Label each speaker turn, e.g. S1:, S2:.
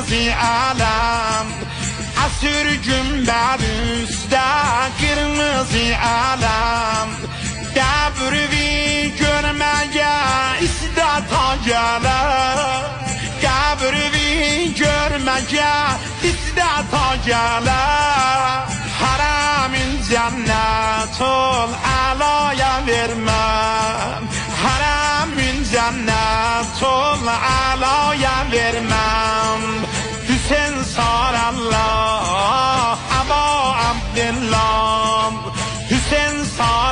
S1: kırmızı alam, asır gümbel üstte kırmızı alam. Qəbri görməyə istata gələr, qəbri görməyə istata gələr. Haramin cənnətul alaya verməm, haramin cənnətul alaya verməm. Hüseyin Sarallah, Aba Abdillah, Hüseyin Sarallah,